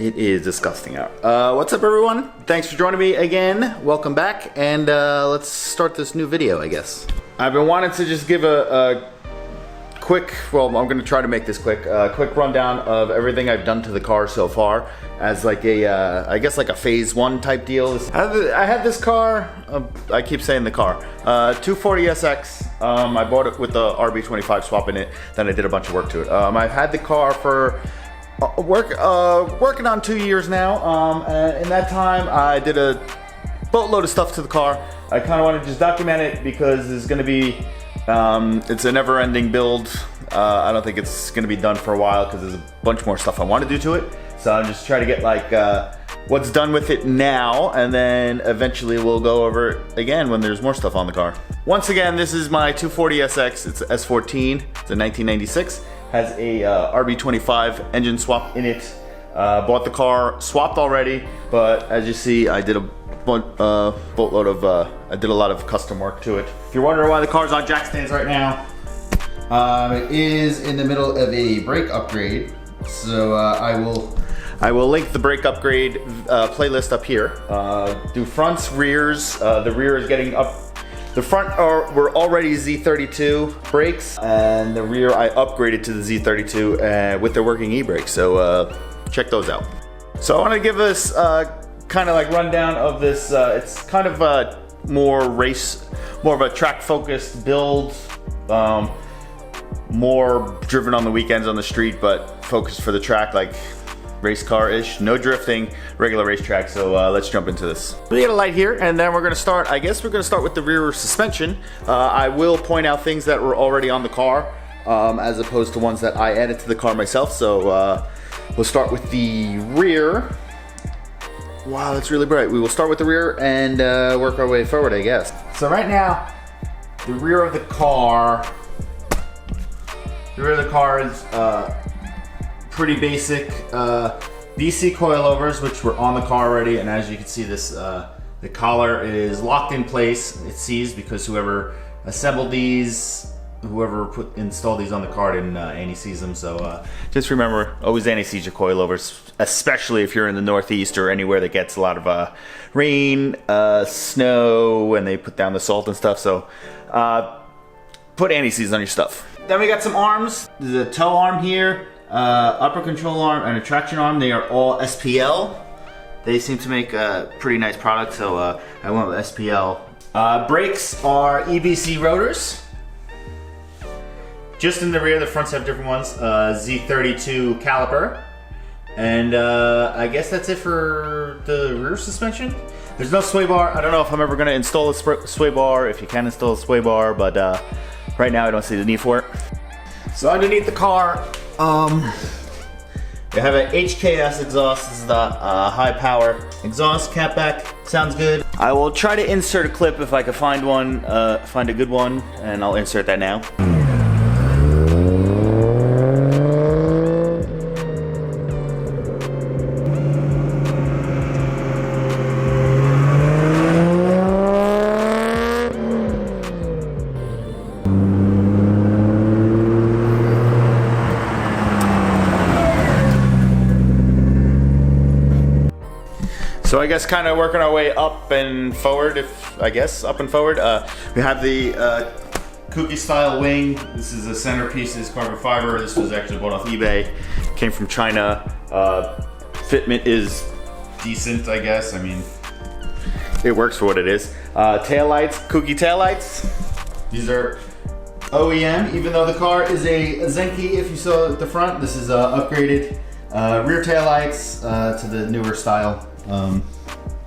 It is disgusting out. What's up, everyone? Thanks for joining me again. Welcome back, and let's start this new video, I guess. I've been wanting to just give a quick, well, I'm gonna try to make this quick, quick rundown of everything I've done to the car so far as like a, I guess like a phase one type deal. I had this car, I keep saying the car, 240SX. I bought it with the RB25 swap in it, then I did a bunch of work to it. I've had the car for working on 2 years now. In that time, I did a boatload of stuff to the car. I kind of want to just document it because it's going to be, it's a never-ending build. I don't think it's going to be done for a while because there's a bunch more stuff I want to do to it. So I'm just trying to get like what's done with it now, and then eventually we'll go over it again when there's more stuff on the car. Once again, this is my 240SX. It's an s14. It's a 1996. Has a RB25 engine swap in it. Bought the car swapped already, but as you see, I did a boatload of, I did a lot of custom work to it. If you're wondering why the car's on jack stands right now, it is in the middle of a brake upgrade. So I will link the brake upgrade playlist up here. Do fronts, rears. The rear is getting up. The front were already Z32 brakes, and the rear I upgraded to the Z32 with their working e-brakes, so check those out. So I want to give us kind of like rundown of this. It's kind of more of a track focused build, more driven on the weekends on the street, but focused for the track, like race car-ish, no drifting, regular racetrack. So let's jump into this. We got a light here, and then we're gonna start, I guess we're gonna start with the rear suspension. I will point out things that were already on the car, as opposed to ones that I added to the car myself. So we'll start with the rear. Wow, that's really bright. We will start with the rear and work our way forward, I guess. So right now, the rear of the car is pretty basic BC coilovers, which were on the car already, and as you can see, this the collar is locked in place. It seized because whoever assembled these, whoever installed these on the car didn't anti-seize them. So just remember, always anti-seize your coilovers, especially if you're in the Northeast or anywhere that gets a lot of rain, snow, and they put down the salt and stuff. So put anti-seize on your stuff. Then we got some arms. There's a tow arm here, upper control arm, and a traction arm. They are all SPL. They seem to make a pretty nice product, so I went with SPL. Brakes are EBC rotors. Just in the rear, the fronts have different ones. Z32 caliper. And I guess that's it for the rear suspension. There's no sway bar. I don't know if I'm ever gonna install a sway bar, if you can install a sway bar, but right now I don't see the need for it. So underneath the car, you have an HKS exhaust. This is the high power exhaust. Catback sounds good. I will try to insert a clip if I can find one, find a good one, and I'll insert that now. So I guess kind of working our way up and forward, up and forward. We have the kooky style wing. This is a centerpiece, this is carbon fiber. This was actually bought off eBay, came from China. Fitment is decent, I guess. I mean, it works for what it is. Taillights, kooky taillights. These are OEM, even though the car is a Zenki. If you saw at the front, this is upgraded. Rear taillights to the newer style.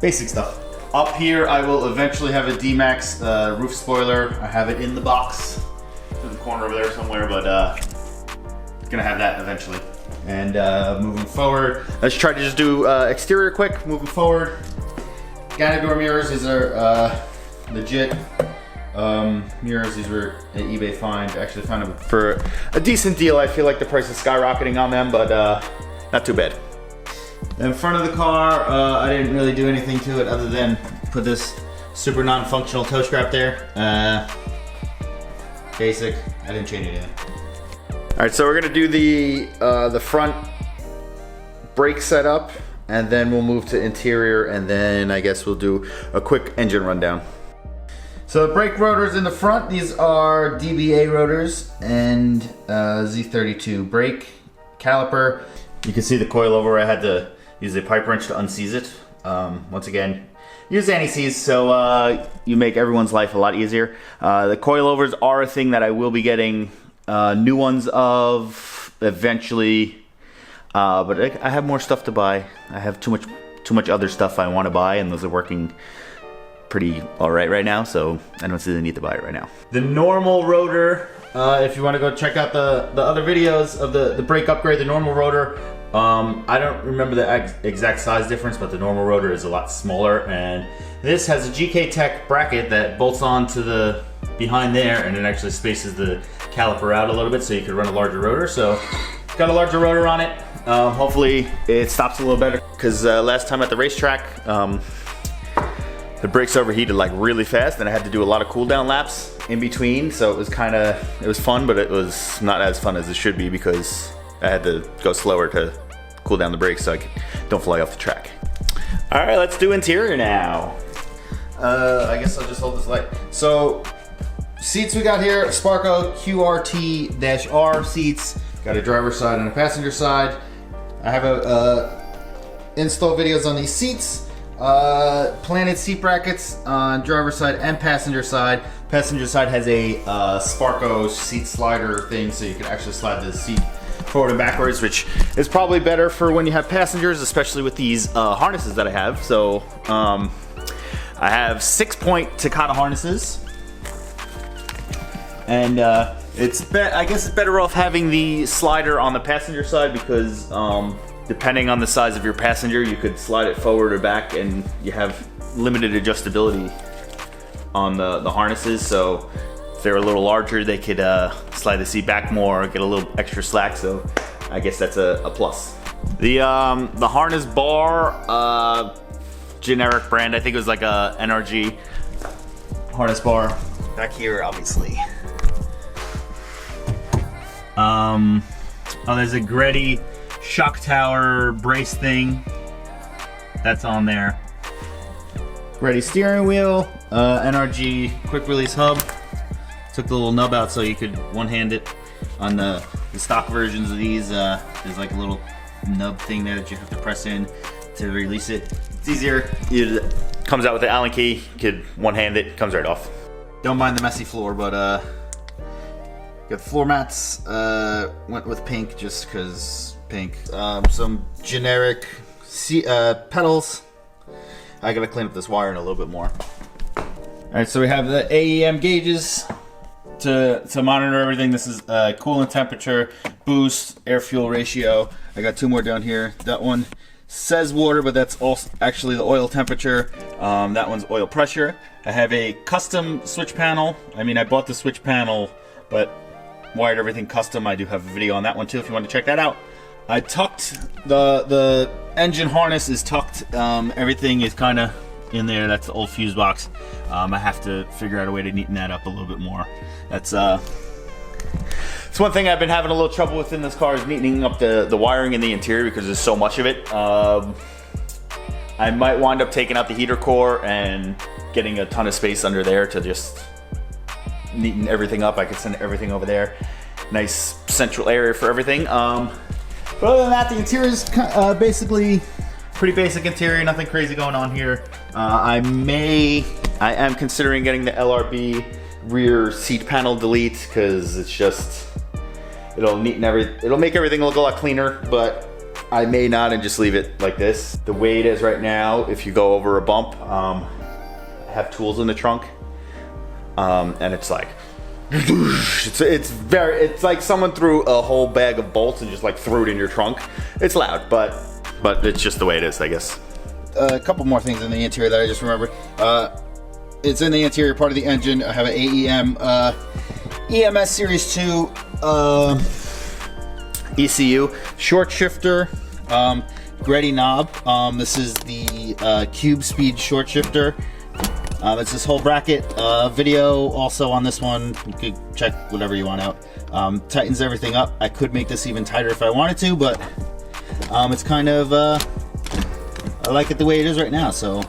Basic stuff. Up here, I will eventually have a D-Max roof spoiler. I have it in the box in the corner over there somewhere, but gonna have that eventually. And moving forward, let's try to just do exterior quick. Moving forward, Gana door mirrors. These are legit mirrors. These were at eBay find. Actually found them for a decent deal. I feel like the price is skyrocketing on them, but not too bad. In front of the car, I didn't really do anything to it other than put this super non-functional toe strap there. Basic. I didn't change anything. All right, so we're gonna do the front brake setup, and then we'll move to interior, and then I guess we'll do a quick engine rundown. So the brake rotors in the front, these are DBA rotors and Z32 brake caliper. You can see the coilover. I had to use a pipe wrench to unseize it. Once again, use anti-seize, so you make everyone's life a lot easier. The coilovers are a thing that I will be getting new ones of eventually, but I have more stuff to buy. I have too much other stuff I want to buy, and those are working pretty alright right now, so I don't see the need to buy it right now. The normal rotor, if you want to go check out the other videos of the brake upgrade, the normal rotor, I don't remember the exact size difference, but the normal rotor is a lot smaller, and this has a GK Tech bracket that bolts onto the behind there, and it actually spaces the caliper out a little bit so you could run a larger rotor. So it's got a larger rotor on it. Hopefully it stops a little better, because last time at the racetrack, the brakes overheated like really fast, and I had to do a lot of cool down laps in between, so it was fun, but it was not as fun as it should be because I had to go slower to cool down the brakes so I don't fly off the track. All right, let's do interior now. I guess I'll just hold this light. So seats we got here, Sparco QRT-R seats. Got a driver's side and a passenger side. I have install videos on these seats. Planted seat brackets on driver's side and passenger side. Passenger side has a Sparco seat slider thing, so you can actually slide the seat forward and backwards, which is probably better for when you have passengers, especially with these harnesses that I have. So I have 6-point Takata harnesses, and I guess it's better off having the slider on the passenger side, because depending on the size of your passenger, you could slide it forward or back, and you have limited adjustability on the harnesses. So if they're a little larger, they could slide the seat back more, get a little extra slack. So I guess that's a plus. The harness bar, generic brand. I think it was like a NRG harness bar. Back here, obviously. Oh, there's a Greddy shock tower brace thing that's on there. Greddy steering wheel, NRG quick release hub. Took the little nub out so you could one-hand it. On the stock versions of these, there's like a little nub thing there that you have to press in to release it. It's easier. It comes out with the Allen key. You could one-hand it, comes right off. Don't mind the messy floor, but got the floor mats. Went with pink just because pink. Some generic pedals. I gotta clean up this wiring a little bit more. Alright, so we have the AEM gauges to monitor everything. This is coolant temperature, boost, air fuel ratio. I got 2 more down here. That one says water, but that's also actually the oil temperature. That one's oil pressure. I have a custom switch panel. I mean, I bought the switch panel, but wired everything custom. I do have a video on that one too if you want to check that out. I tucked the engine harness is tucked. Everything is kind of in there. That's the old fuse box. I have to figure out a way to neaten that up a little bit more. That's it's one thing I've been having a little trouble with in this car, is neatening up the wiring in the interior, because there's so much of it. I might wind up taking out the heater core and getting a ton of space under there to just neaten everything up. I could send everything over there. Nice central area for everything. But other than that, the interior is basically pretty basic interior. Nothing crazy going on here. I am considering getting the LRB rear seat panel delete, because it's just, it'll make everything look a lot cleaner. But I may not, and just leave it like this. The way it is right now, if you go over a bump, I have tools in the trunk, and it's like, it's like someone threw a whole bag of bolts and just like threw it in your trunk. It's loud, but it's just the way it is, I guess. A couple more things in the interior that I just remembered. It's in the interior part of the engine. I have an AEM EMS Series 2 ECU short shifter, Greddy knob. This is the cube speed short shifter. It's this whole bracket. Video also on this one. You could check whatever you want out. Tightens everything up. I could make this even tighter if I wanted to, but It's kind of, I like it the way it is right now, so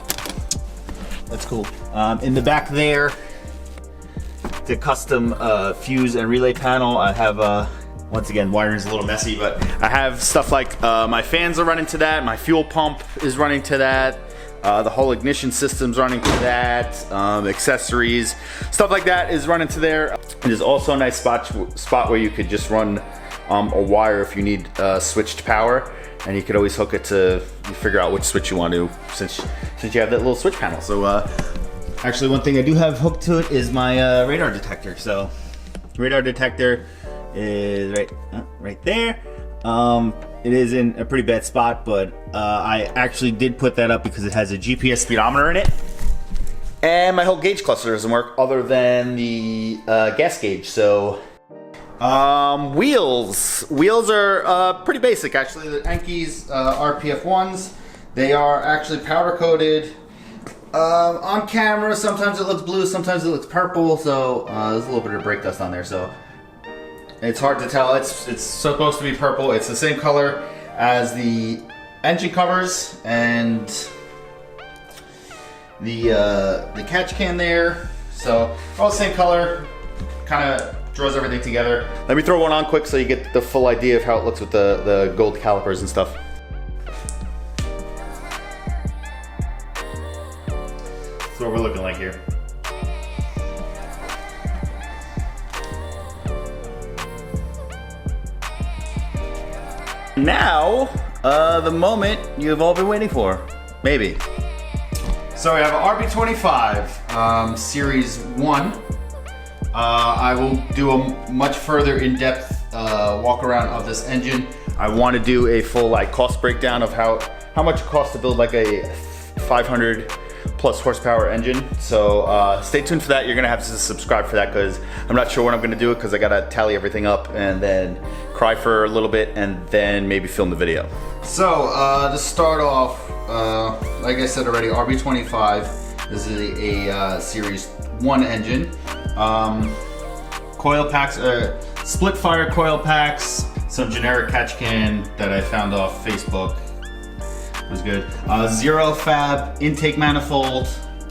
that's cool. In the back there, the custom fuse and relay panel, I have, once again, wiring is a little messy, but I have stuff like my fans are running to that, my fuel pump is running to that, the whole ignition system's running to that, accessories, stuff like that is running to there. There's also a nice spot where you could just run a wire if you need switched power, and you could always hook it to, you figure out which switch you want to, since you have that little switch panel. So actually one thing I do have hooked to it is my radar detector. So radar detector is right there. It is in a pretty bad spot, but I actually did put that up because it has a GPS speedometer in it. And my whole gauge cluster doesn't work other than the gas gauge. So wheels are pretty basic actually. The Enjuku's RPF1s, they are actually powder coated. On camera sometimes it looks blue, sometimes it looks purple, so there's a little bit of brake dust on there, so it's hard to tell. It's supposed to be purple. It's the same color as the engine covers and the catch can there, so all the same color, kind of draws everything together. Let me throw one on quick so you get the full idea of how it looks with the gold calipers and stuff. That's what we're looking like here. Now, the moment you've all been waiting for, maybe. So we have an RB25 Series 1. I will do a much further in-depth walk around of this engine. I want to do a full cost breakdown of how much it costs to build like a 500 plus horsepower engine. So stay tuned for that. You're gonna have to subscribe for that because I'm not sure when I'm gonna do it because I gotta tally everything up and then cry for a little bit and then maybe film the video. So to start off, like I said already, RB25. This is a Series 1 engine. Coil packs, split fire coil packs, some generic catch can that I found off Facebook. It was good. Zero fab intake manifold,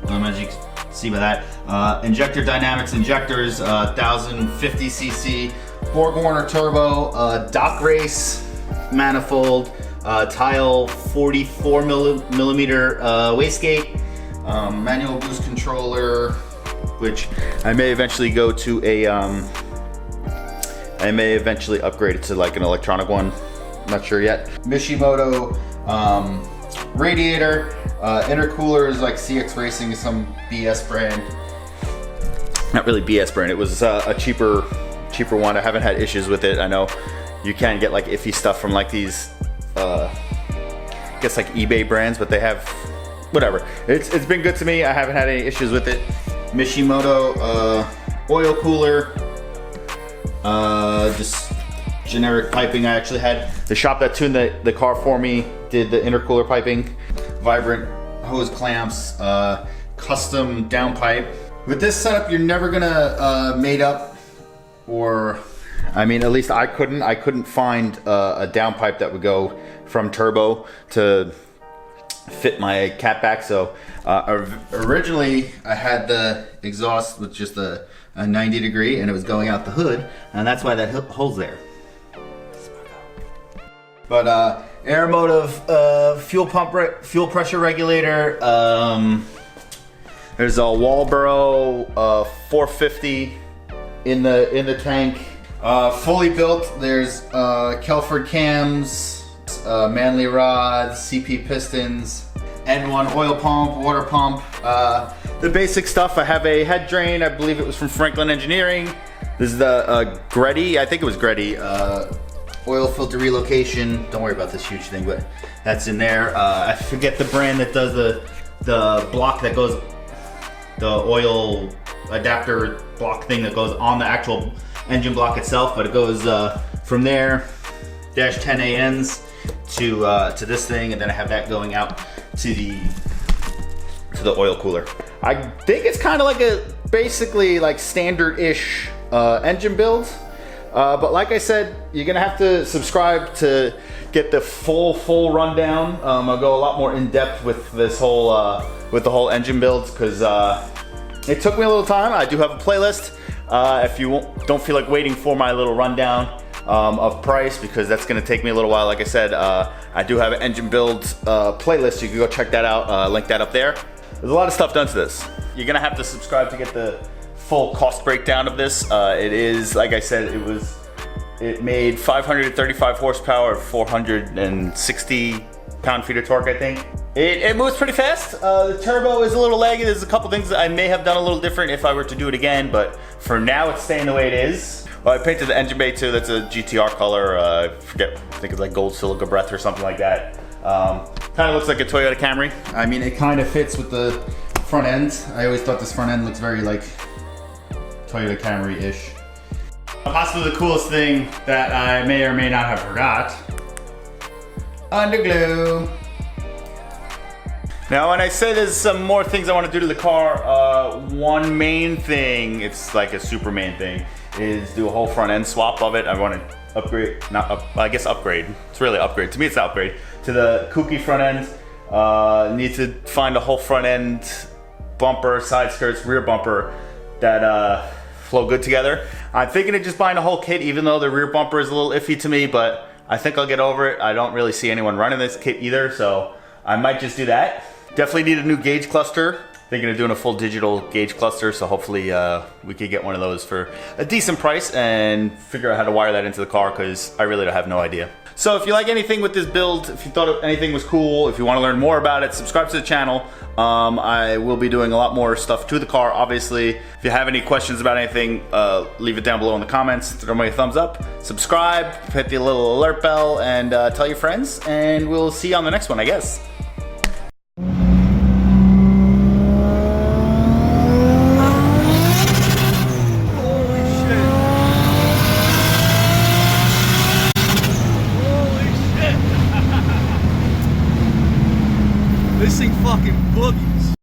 as you can see by that. Injector dynamics injectors, 1050cc BorgWarner turbo, dock race manifold, tile 44 millimeter wastegate, manual boost controller, which I may eventually go to a, I may eventually upgrade it to like an electronic one. I'm not sure yet. Mishimoto radiator, intercooler is like CX Racing, some BS brand. Not really BS brand. It was a cheaper one. I haven't had issues with it. I know you can get like iffy stuff from like these, I guess like eBay brands, but they have whatever. It's been good to me. I haven't had any issues with it. Mishimoto oil cooler, just generic piping. I actually had the shop that tuned the car for me did the intercooler piping, vibrant hose clamps, custom downpipe. With this setup, you're never gonna mate up, or I mean, at least I couldn't find a downpipe that would go from turbo to fit my catback. So originally I had the exhaust with just a 90 degree and it was going out the hood, and that's why that hole's there. But air motive, fuel fuel pressure regulator, there's a Walboro 450 in the tank. Fully built, there's Kelford cams, Manley rods, CP pistons, N1 oil pump, water pump, the basic stuff. I have a head drain, I believe it was from Franklin Engineering. This is the Greddy, I think it was Greddy, oil filter relocation. Don't worry about this huge thing, but that's in there. I forget the brand that does the block that goes, the oil adapter block thing that goes on the actual engine block itself, but it goes from there, dash 10 ANs to this thing, and then I have that going out to the oil cooler. I think it's kind of like a basically like standard-ish engine build, but like I said, you're gonna have to subscribe to get the full rundown. I'll go a lot more in depth with this whole with the whole engine builds because it took me a little time. I do have a playlist. If you don't feel like waiting for my little rundown of price, because that's going to take me a little while. Like I said, I do have an engine builds playlist. You can go check that out. Link that up there. There's a lot of stuff done to this. You're going to have to subscribe to get the full cost breakdown of this. It is, like I said, it made 535 horsepower, 460 pound-feet of torque, I think. It moves pretty fast. The turbo is a little laggy. There's a couple things that I may have done a little different if I were to do it again, but for now it's staying the way it is. Well, I painted the engine bay too. That's a GTR color. I think it's like gold silica breath or something like that. Kind of looks like a Toyota Camry. I mean, it kind of fits with the front end. I always thought this front end looks very like Toyota Camry-ish. Possibly the coolest thing that I may or may not have forgot. Underglue. Now when I say there's some more things I want to do to the car, one main thing, it's like a super main thing, is do a whole front end swap of it. I want to upgrade, I guess upgrade. It's really upgrade. To me it's an upgrade. To the kooky front end. Need to find a whole front end bumper, side skirts, rear bumper that flow good together. I'm thinking of just buying a whole kit, even though the rear bumper is a little iffy to me, but I think I'll get over it. I don't really see anyone running this kit either, so I might just do that. Definitely need a new gauge cluster. Thinking of doing a full digital gauge cluster, so hopefully we could get one of those for a decent price and figure out how to wire that into the car, because I really have no idea. So if you like anything with this build, if you thought anything was cool, if you want to learn more about it, subscribe to the channel. I will be doing a lot more stuff to the car, obviously. If you have any questions about anything, leave it down below in the comments. Throw me a thumbs up, subscribe, hit the little alert bell, and tell your friends, and we'll see you on the next one, I guess. This thing fucking boogies.